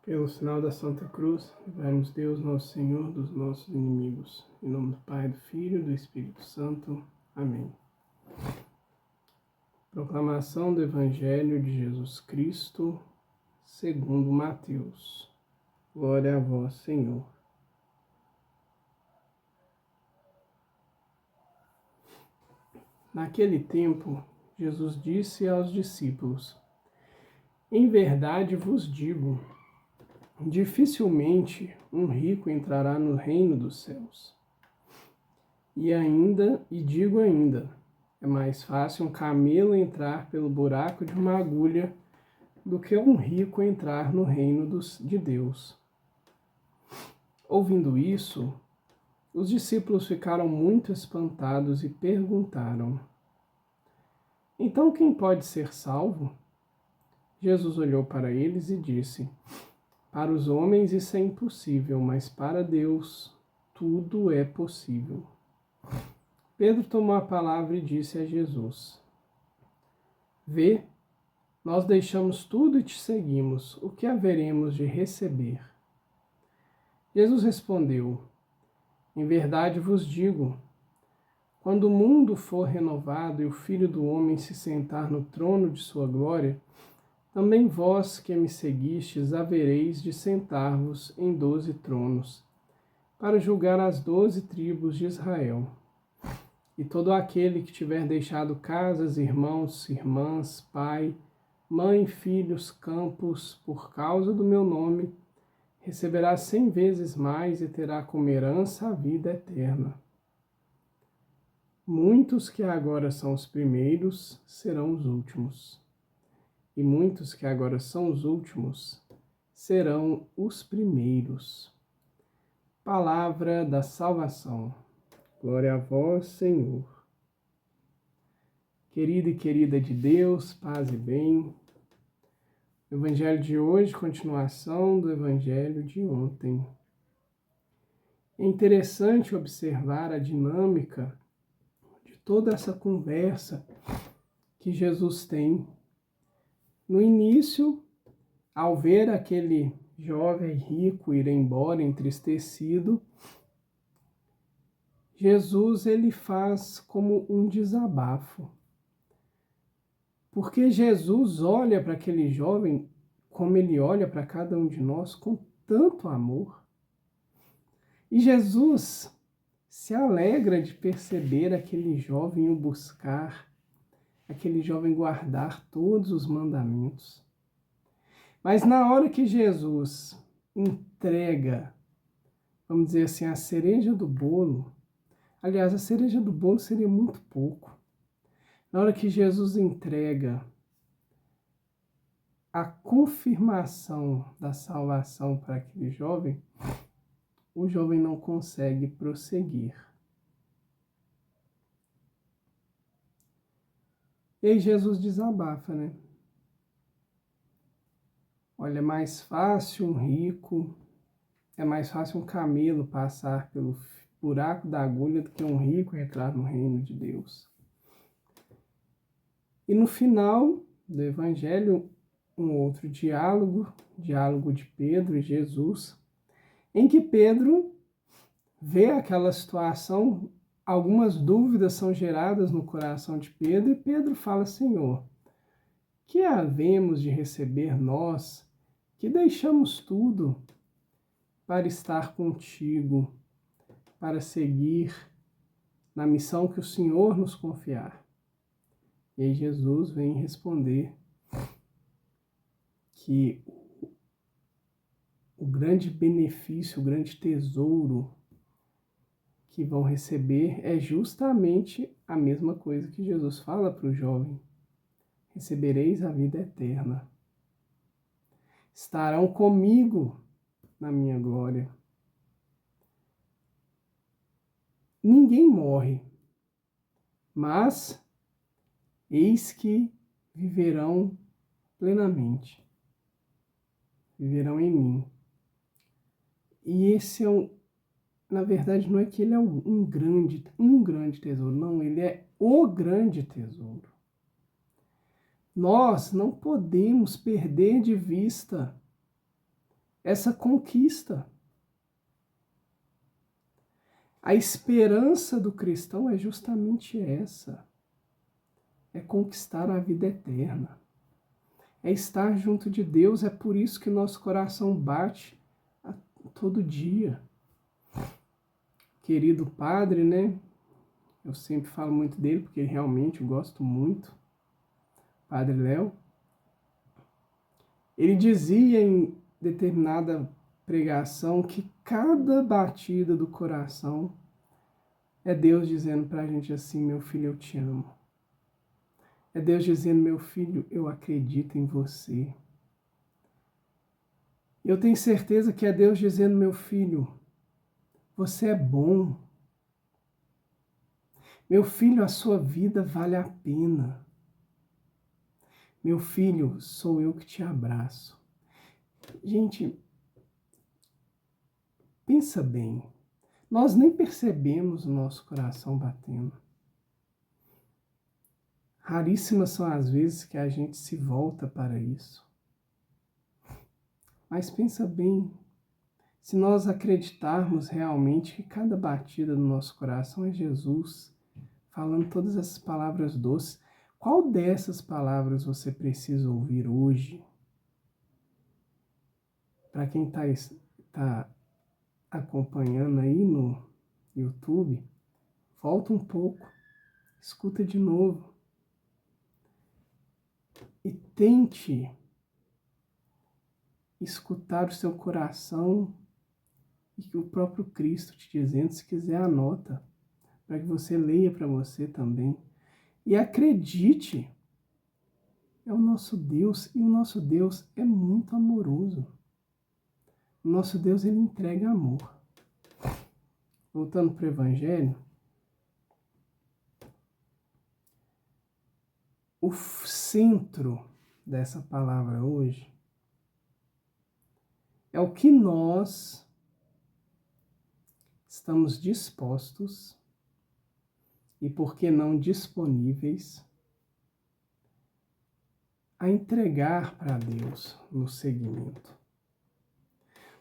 Pelo sinal da Santa Cruz, livrai-nos Deus, nosso Senhor, dos nossos inimigos. Em nome do Pai, do Filho e do Espírito Santo. Amém. Proclamação do Evangelho de Jesus Cristo, segundo Mateus. Glória a vós, Senhor. Naquele tempo, Jesus disse aos discípulos: Em verdade vos digo, dificilmente um rico entrará no reino dos céus. E digo ainda, é mais fácil um camelo entrar pelo buraco de uma agulha do que um rico entrar no reino de Deus. Ouvindo isso, os discípulos ficaram muito espantados e perguntaram: Então quem pode ser salvo? Jesus olhou para eles e disse: Para os homens isso é impossível, mas para Deus tudo é possível. Pedro tomou a palavra e disse a Jesus: Vê, nós deixamos tudo e te seguimos. O que haveremos de receber? Jesus respondeu: Em verdade vos digo, quando o mundo for renovado e o Filho do Homem se sentar no trono de sua glória, também vós que me seguistes havereis de sentar-vos em 12 tronos, para julgar as 12 tribos de Israel. E todo aquele que tiver deixado casas, irmãos, irmãs, pai, mãe, filhos, campos, por causa do meu nome, receberá 100 vezes mais e terá como herança a vida eterna. Muitos que agora são os primeiros serão os últimos, e muitos que agora são os últimos serão os primeiros. Palavra da salvação. Glória a vós, Senhor. Querida e querida de Deus, paz e bem. O Evangelho de hoje, continuação do Evangelho de ontem. É interessante observar a dinâmica de toda essa conversa que Jesus tem. No início, ao ver aquele jovem rico ir embora entristecido, Jesus ele faz como um desabafo. Porque Jesus olha para aquele jovem como ele olha para cada um de nós com tanto amor. E Jesus se alegra de perceber aquele jovem o buscar, aquele jovem guardar todos os mandamentos. Mas na hora que Jesus entrega, vamos dizer assim, a cereja do bolo, aliás, a cereja do bolo seria muito pouco. Na hora que Jesus entrega a confirmação da salvação para aquele jovem, o jovem não consegue prosseguir. E aí Jesus desabafa, né? Olha, é mais fácil um rico, é mais fácil um camelo passar pelo buraco da agulha do que um rico entrar no reino de Deus. E no final do Evangelho, um outro diálogo de Pedro e Jesus, em que Pedro vê aquela situação, algumas dúvidas são geradas no coração de Pedro, e Pedro fala: Senhor, que havemos de receber nós, que deixamos tudo para estar contigo, para seguir na missão que o Senhor nos confiar? E aí Jesus vem responder que o grande benefício, o grande tesouro que vão receber é justamente a mesma coisa que Jesus fala para o jovem: recebereis a vida eterna. Estarão comigo na minha glória. Ninguém morre, mas eis que viverão plenamente. Viverão em mim. E esse na verdade, não é que ele é um grande tesouro, não, ele é o grande tesouro. Nós não podemos perder de vista essa conquista. A esperança do cristão é justamente essa: é conquistar a vida eterna, é estar junto de Deus. É por isso que nosso coração bate todo dia. Querido padre, né? Eu sempre falo muito dele, porque realmente eu gosto muito. Padre Léo. Ele dizia em determinada pregação que cada batida do coração é Deus dizendo pra gente assim: meu filho, eu te amo. É Deus dizendo: meu filho, eu acredito em você. Eu tenho certeza que é Deus dizendo: meu filho, você é bom. Meu filho, a sua vida vale a pena. Meu filho, sou eu que te abraço. Gente, pensa bem. Nós nem percebemos o nosso coração batendo. Raríssimas são as vezes que a gente se volta para isso. Mas pensa bem, se nós acreditarmos realmente que cada batida do nosso coração é Jesus, falando todas essas palavras doces, qual dessas palavras você precisa ouvir hoje? Para quem está acompanhando aí no YouTube, volta um pouco, escuta de novo e tente escutar o seu coração e que o próprio Cristo te dizendo. Se quiser, anota, para que você leia para você também. E acredite, é o nosso Deus, e o nosso Deus é muito amoroso. O nosso Deus, ele entrega amor. Voltando para o Evangelho, o centro dessa palavra hoje é o que nós estamos dispostos e, por que não, disponíveis a entregar para Deus no seguimento.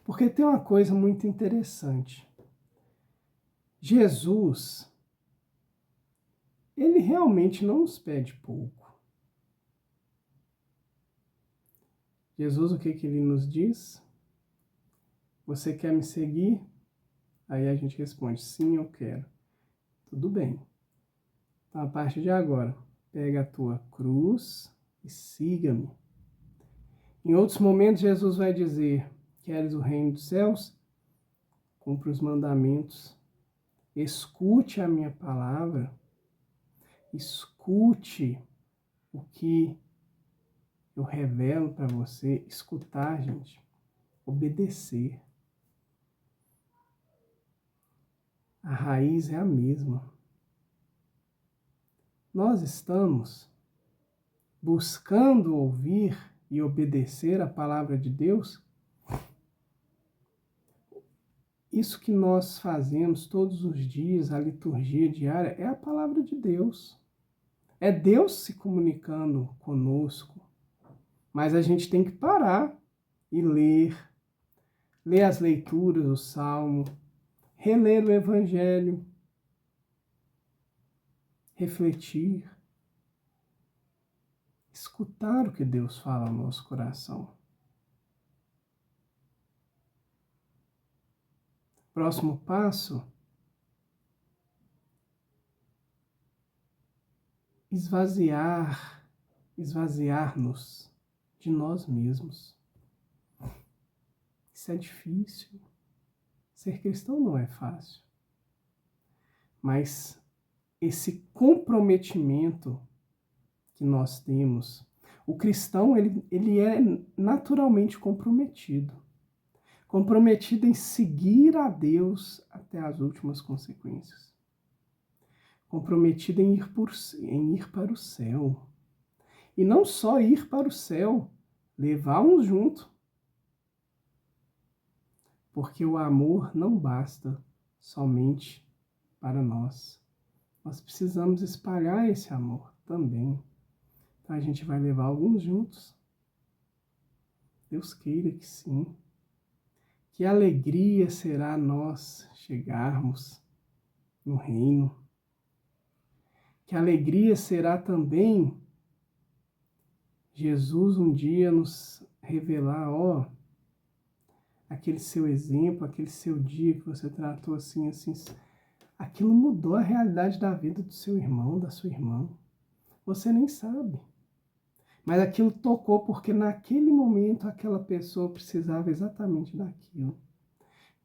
Porque tem uma coisa muito interessante. Jesus, ele realmente não nos pede pouco. Jesus, o que ele nos diz? Você quer me seguir? Aí a gente responde: sim, eu quero. Tudo bem. Então, a partir de agora, pega a tua cruz e siga-me. Em outros momentos, Jesus vai dizer: queres o reino dos céus? Cumpre os mandamentos. Escute a minha palavra. Escute o que eu revelo para você. Escutar, gente. Obedecer. A raiz é a mesma. Nós estamos buscando ouvir e obedecer a palavra de Deus. Isso que nós fazemos todos os dias, a liturgia diária, é a palavra de Deus. É Deus se comunicando conosco. Mas a gente tem que parar e ler as leituras do Salmo, reler o Evangelho, refletir, escutar o que Deus fala ao nosso coração. Próximo passo: esvaziar-nos de nós mesmos. Isso é difícil. Ser cristão não é fácil. Mas esse comprometimento que nós temos, o cristão, ele é naturalmente comprometido. Comprometido em seguir a Deus até as últimas consequências. Comprometido em ir para o céu. E não só ir para o céu, levar uns junto. Porque o amor não basta somente para nós. Nós precisamos espalhar esse amor também. Então a gente vai levar alguns juntos. Deus queira que sim. Que alegria será nós chegarmos no reino. Que alegria será também Jesus um dia nos revelar, ó, aquele seu exemplo, aquele seu dia que você tratou assim, assim. Aquilo mudou a realidade da vida do seu irmão, da sua irmã. Você nem sabe. Mas aquilo tocou porque naquele momento aquela pessoa precisava exatamente daquilo.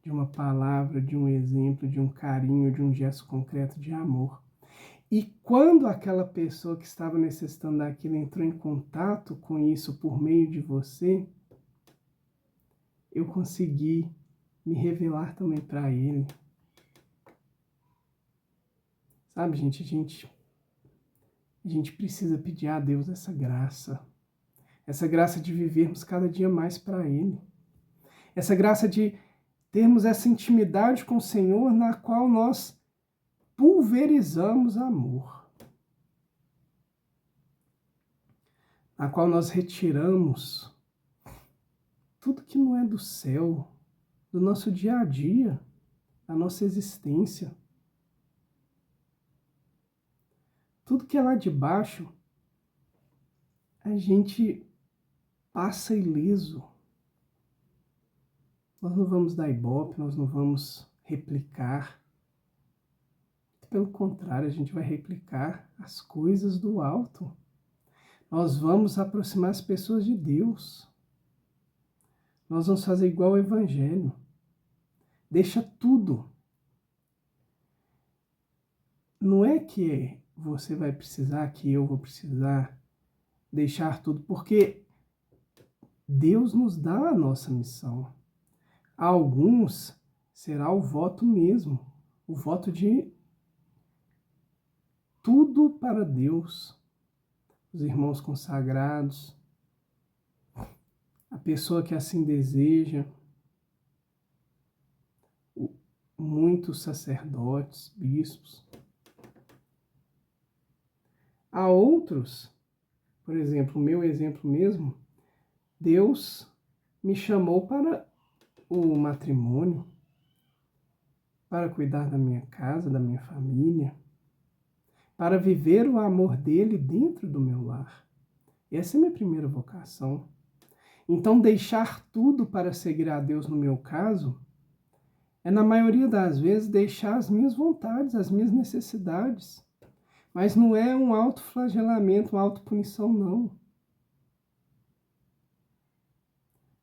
De uma palavra, de um exemplo, de um carinho, de um gesto concreto de amor. E quando aquela pessoa que estava necessitando daquilo entrou em contato com isso por meio de você, eu consegui me revelar também para ele. Sabe, gente, a gente precisa pedir a Deus essa graça de vivermos cada dia mais para Ele, essa graça de termos essa intimidade com o Senhor na qual nós pulverizamos amor, na qual nós retiramos tudo que não é do céu, do nosso dia a dia, da nossa existência. Tudo que é lá de baixo, a gente passa ileso. Nós não vamos dar ibope, nós não vamos replicar. Pelo contrário, a gente vai replicar as coisas do alto. Nós vamos aproximar as pessoas de Deus. Nós vamos fazer igual o Evangelho. Deixa tudo. Não é que você vai precisar, que eu vou precisar deixar tudo, porque Deus nos dá a nossa missão. A alguns será o voto mesmo, o voto de tudo para Deus. Os irmãos consagrados, a pessoa que assim deseja, muitos sacerdotes, bispos. Há outros, por exemplo, o meu exemplo mesmo, Deus me chamou para o matrimônio, para cuidar da minha casa, da minha família, para viver o amor dele dentro do meu lar. Essa é a minha primeira vocação. Então, deixar tudo para seguir a Deus, no meu caso, é, na maioria das vezes, deixar as minhas vontades, as minhas necessidades. Mas não é um autoflagelamento, uma autopunição, não.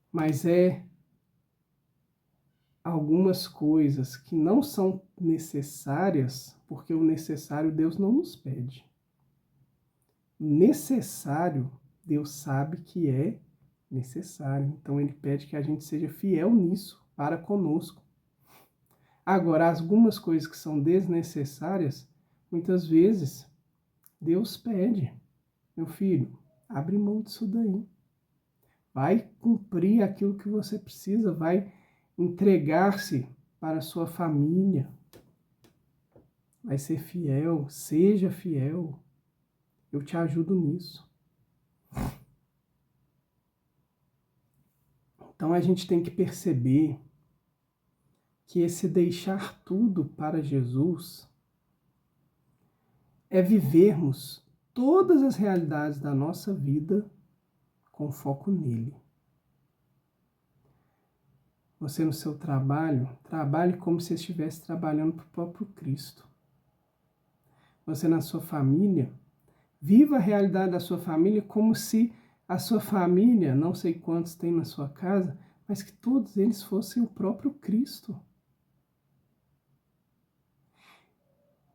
Mas é algumas coisas que não são necessárias, porque o necessário Deus não nos pede. O necessário, Deus sabe que é necessário. Então Ele pede que a gente seja fiel nisso, para conosco. Agora, algumas coisas que são desnecessárias, muitas vezes, Deus pede, meu filho, abre mão disso daí. Vai cumprir aquilo que você precisa, vai entregar-se para a sua família. Vai ser fiel, seja fiel. Eu te ajudo nisso. Então a gente tem que perceber que esse deixar tudo para Jesus é vivermos todas as realidades da nossa vida com foco nele. Você no seu trabalho, trabalhe como se estivesse trabalhando para o próprio Cristo. Você na sua família, viva a realidade da sua família como se a sua família, não sei quantos tem na sua casa, mas que todos eles fossem o próprio Cristo.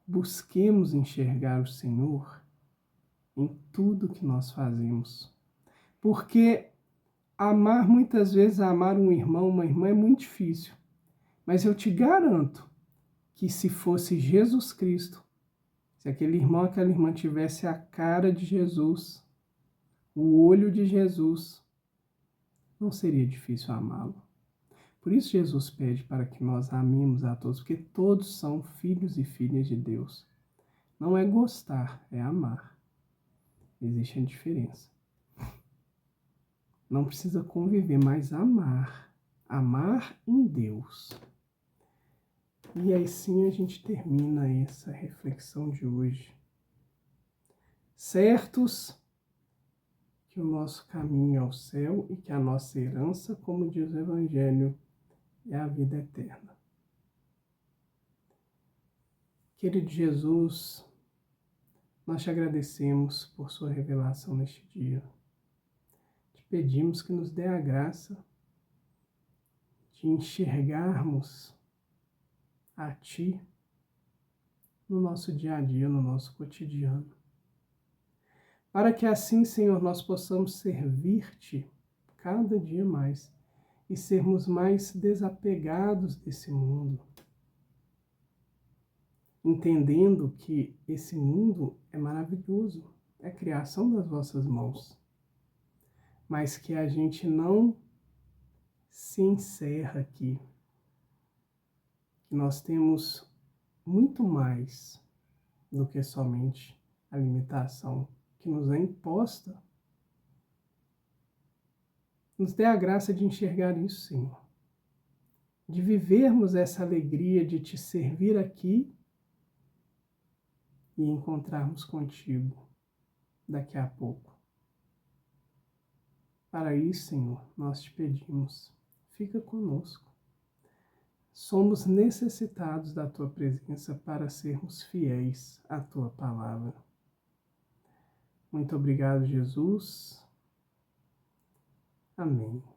Busquemos enxergar o Senhor em tudo que nós fazemos. Porque amar, muitas vezes, amar um irmão, uma irmã é muito difícil. Mas eu te garanto que se fosse Jesus Cristo, se aquele irmão, aquela irmã tivesse a cara de Jesus, o olho de Jesus, não seria difícil amá-lo. Por isso Jesus pede para que nós amemos a todos, porque todos são filhos e filhas de Deus. Não é gostar, é amar. Existe a diferença. Não precisa conviver, mas amar. amar em Deus. E aí sim a gente termina essa reflexão de hoje. Certos que o nosso caminho é ao céu e que a nossa herança, como diz o Evangelho, é a vida eterna. Querido Jesus, nós te agradecemos por sua revelação neste dia. Te pedimos que nos dê a graça de enxergarmos a Ti no nosso dia a dia, no nosso cotidiano. Para que assim, Senhor, nós possamos servir-te cada dia mais e sermos mais desapegados desse mundo, entendendo que esse mundo é maravilhoso, é a criação das vossas mãos, mas que a gente não se encerra aqui, que nós temos muito mais do que somente a limitação que nos é imposta. Nos dê a graça de enxergar isso, Senhor, de vivermos essa alegria de te servir aqui e encontrarmos contigo daqui a pouco. Para isso, Senhor, nós te pedimos, fica conosco. Somos necessitados da Tua presença para sermos fiéis à Tua palavra. Muito obrigado, Jesus. Amém.